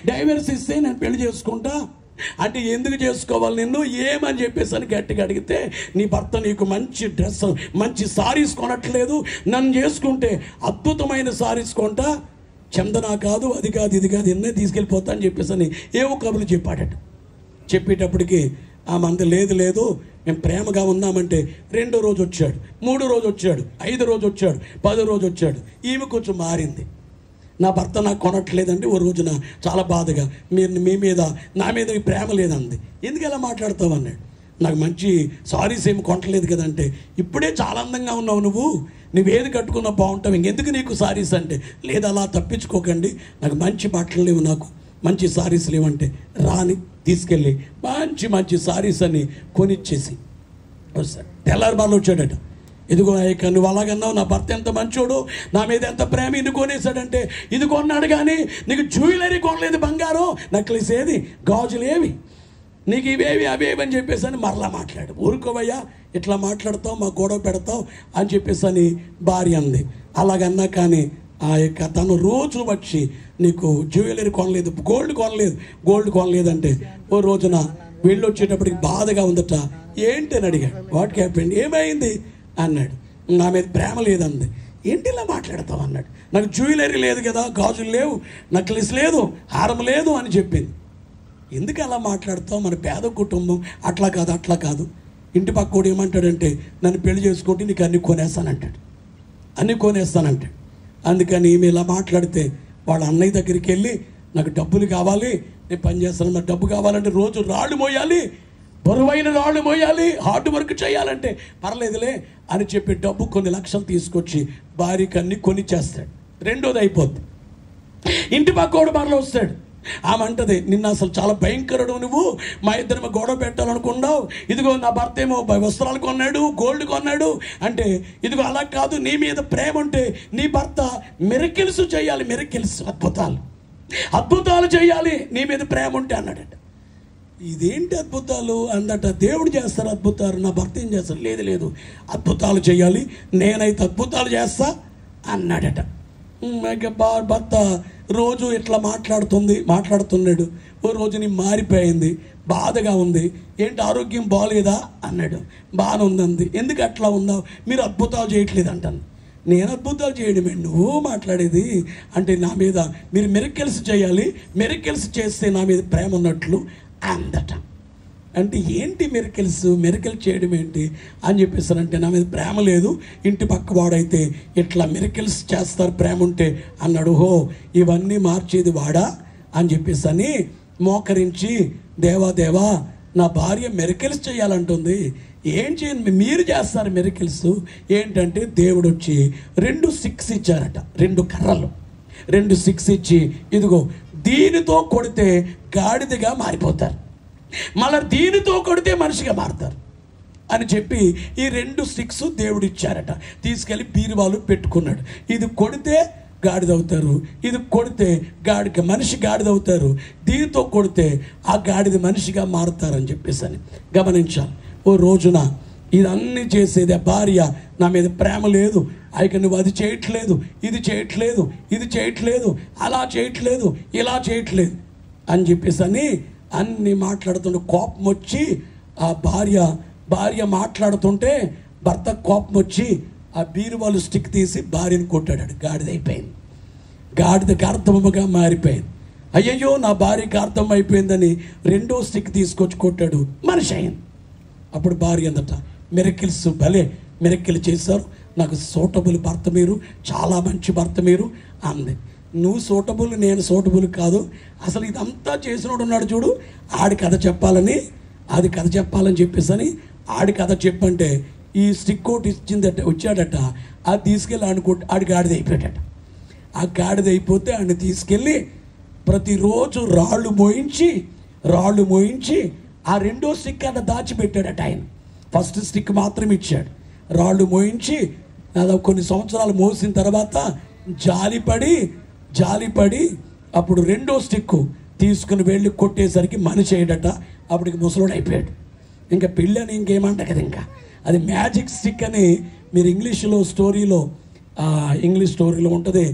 Divorce ఇస్తే నేను పెళ్లి చేసుకుంటా అంటే, ఎందుకు చేసుకోవాలి నిన్ను ఏమని చెప్పేసి అని గట్టిగా అడిగితే, నీ భర్త నీకు మంచి డ్రెస్ మంచి సారీస్ కొనట్లేదు, నన్ను చేసుకుంటే అద్భుతమైన సారీస్ కొంటా, చందన కాదు అది కాదు ఇది కాదు ఎన్నే తీసుకెళ్ళిపోతా అని చెప్పేసి అని ఏవో కబుర్లు చెప్పాడట. చెప్పేటప్పటికి ఆ మంది లేదు మేము ప్రేమగా ఉన్నామంటే 2వ రోజు వచ్చాడు, 3వ రోజు వచ్చాడు, 5వ రోజు వచ్చాడు, 10వ రోజు వచ్చాడు. ఈమె కొంచెం మారింది. నా భర్త నాకు కొనట్లేదండి. ఓ రోజున చాలా బాధగా, మీరు మీ మీద నా మీద మీ ప్రేమ లేదంది. ఎందుకు ఎలా మాట్లాడతావు అన్నాడు. నాకు మంచి సారీస్ ఏమి కొనట్లేదు కదంటే, ఇప్పుడే చాలా అందంగా ఉన్నావు నువ్వేది కట్టుకున్నా బాగుంటావు, ఇంకెందుకు నీకు సారీస్ అంటే, లేదు అలా తప్పించుకోకండి, నాకు మంచి బట్టలు లేవు, నాకు మంచి సారీస్ లేవంటే, రాని తీసుకెళ్ళి మంచి సారీస్ అని కొనిచ్చేసి వస్తాడు. తెల్లారి బాగా వచ్చాడట. ఇదిగో ఇక నువ్వు అలాగన్నావు, నా భర్త ఎంత మంచోడు, నా మీద ఎంత ప్రేమ, ఇది కొనేసాడంటే, ఇది కొన్నాడు కానీ నీకు జ్యువెలరీ కొనలేదు, బంగారం నెక్లెస్ ఏది, గాజులు ఏవి, నీకు ఇవేవి అవేవి అని చెప్పేసి అని మరలా మాట్లాడు. ఊరుకోవయ్యా, ఇట్లా మాట్లాడతావు, మా గొడవ పెడతావు అని చెప్పేసి అని భార్య అంది. అలాగన్నా కానీ ఆ యొక్క తను రోజు వచ్చి నీకు జ్యువెలరీ కొనలేదు, గోల్డ్ కొనలేదంటే, ఓ రోజున వెళ్ళి వచ్చేటప్పటికి బాధగా ఉందట. ఏంటి అని అడిగాడు. వాట్ హ్యాపెండ్, ఏమైంది అన్నాడు. నా మీద ప్రేమ లేదంది. ఏంటి ఇలా మాట్లాడతావు అన్నాడు. నాకు జ్యువెలరీ లేదు కదా, గాజులు లేవు, నెక్లెస్ లేదు, హారం లేదు అని చెప్పింది. ఎందుకు అలా మాట్లాడతావు, మన పేద కుటుంబం, అట్లా కాదు. ఇంటి పక్కోడు ఏమంటాడంటే, నన్ను పెళ్లి చేసుకుంటే నీకు అన్నీ కొనేస్తానంటాడు. అందుకని ఈమె ఇలా మాట్లాడితే వాళ్ళ అన్నయ్య దగ్గరికి వెళ్ళి, నాకు డబ్బులు కావాలి, నేను పని చేస్తాను, నాకు డబ్బు కావాలంటే రోజు రాళ్ళు మోయాలి, బరువైన రాళ్ళు మోయాలి, హార్డ్ వర్క్ చేయాలంటే పర్లేదులే అని చెప్పి డబ్బు కొన్ని లక్షలు తీసుకొచ్చి భార్యకి అన్ని కొనిచ్చేస్తాడు. 2వది అయిపోద్ది. ఇంటి పక్కోడు మరలో వస్తాడు. ఆమె అంటది, నిన్న అసలు చాలా భయంకరుడు, నువ్వు మా ఇద్దరు గొడవ పెట్టాలనుకున్నావు, ఇదిగో నా భర్త ఏమో వస్త్రాలు కొన్నాడు, గోల్డ్ కొన్నాడు అంటే, ఇదిగో అలా కాదు, నీ మీద ప్రేమ ఉంటే నీ భర్త మిరకిల్స్ చేయాలి, అద్భుతాలు చేయాలి, నీ మీద ప్రేమ ఉంటే అన్నాడట. ఇదేంటి అద్భుతాలు అందట, దేవుడు చేస్తారు అద్భుతాలు, నా భర్త ఏం చేస్తారు, లేదు అద్భుతాలు చేయాలి, నేనైతే అద్భుతాలు చేస్తా అన్నాడట. భర్త రోజు ఇట్లా మాట్లాడుతున్నాడు. ఓ రోజు నీ మారిపోయింది, బాధగా ఉంది, ఏంటి ఆరోగ్యం బాగలేదా అన్నాడు. బాగానే ఉందంది. ఎందుకు అట్లా ఉందావు, మీరు అద్భుతాలు చేయట్లేదు అంటాను. నేను అద్భుతాలు చేయడమే, నువ్వు మాట్లాడేది అంటే, నా మీద మీరు మిరకిల్స్ చేయాలి, మిరకిల్స్ చేస్తే నా మీద ప్రేమ ఉన్నట్లు అందట. అంటే ఏంటి మిరకిల్ చేయడం ఏంటి అని చెప్పేసారంటే, నా మీద ప్రేమ లేదు, ఇంటి పక్కవాడైతే ఇట్లా మిరకిల్స్ చేస్తారు ప్రేమ ఉంటే అన్నాడు. హో, ఇవన్నీ మార్చేది వాడా అని చెప్పేసి అని మోకరించి, దేవా నా భార్య మిరకిల్స్ చేయాలంటుంది, ఏం చేయండి, మీరు చేస్తారు మిరకిల్స్ ఏంటంటే, దేవుడు వచ్చి 2 స్టిక్స్ ఇచ్చారట, 2 కర్రలు, 2 స్టిక్స్ ఇచ్చి, ఇదిగో దీనితో కొడితే గాడిదగా మారిపోతారు, మళ్ళీ దీనితో కొడితే మనిషిగా మారుతారు అని చెప్పి ఈ 2 స్టిక్స్ దేవుడు ఇచ్చారట. తీసుకెళ్ళి బీరువాలు పెట్టుకున్నాడు. ఇది కొడితే గాడిదవుతారు, ఇది కొడితే మనిషి గాడిదవుతారు, దీనితో కొడితే ఆ గాడిద మనిషిగా మారుతారని చెప్పేసి అని గమనించాలి. ఓ రోజున ఇదన్నీ చేసేది ఆ భార్య, నా మీద ప్రేమ లేదు, అయితే నువ్వు అది చేయట్లేదు, ఇది చేయట్లేదు, అలా చేయట్లేదు, ఇలా చేయట్లేదు అని చెప్పేసి అని అన్ని మాట్లాడుతుంటే కోపం వచ్చి, ఆ భార్య మాట్లాడుతుంటే భర్త కోపం వచ్చి ఆ బీరువాలు స్టిక్ తీసి భార్యను కొట్టాడు. గాడిదకి అర్థముగా మారిపోయింది. అయ్యయ్యో, నా భార్యకి అర్థం అయిపోయిందని 2వ స్టిక్ తీసుకొచ్చి కొట్టాడు, మనిషి అయింది. అప్పుడు భార్య అందట, మిరకిల్స్ భలే మిరకిల్ చేశారు, నాకు సూటబుల్ భర్త మీరు, చాలా మంచి భర్త మీరు అంది. నువ్వు సూటబుల్, నేను సూటబుల్ కాదు, అసలు ఇదంతా చేసినోడు ఉన్నాడు చూడు, ఆడి కథ చెప్పాలని చెప్పేసి అని ఆడి కథ చెప్పంటే, ఈ స్టిక్ ఒకటి వచ్చాడట, అది తీసుకెళ్ళి ఆడి గాడిద అయిపోయాడట. ఆ గాడిద అయిపోతే ఆడిని తీసుకెళ్ళి ప్రతిరోజు రాళ్ళు మోయించి ఆ 2వ స్టిక్ అన్న దాచిపెట్టాడట. ఆయన ఫస్ట్ స్టిక్ మాత్రం ఇచ్చాడు, రాళ్ళు మోయించి కొన్ని సంవత్సరాలు మోసిన తర్వాత జాలిపడి అప్పుడు 2వ స్టిక్ తీసుకుని వెళ్ళి కొట్టేసరికి మనిషి అయ్యాడట. అప్పటికి ముసలోడు అయిపోయాడు. ఇంకా పెళ్ళి అని ఇంకేమంట కదా, ఇంకా అది మ్యాజిక్ స్టిక్ అని మీరు ఇంగ్లీష్ స్టోరీలో ఉంటుంది.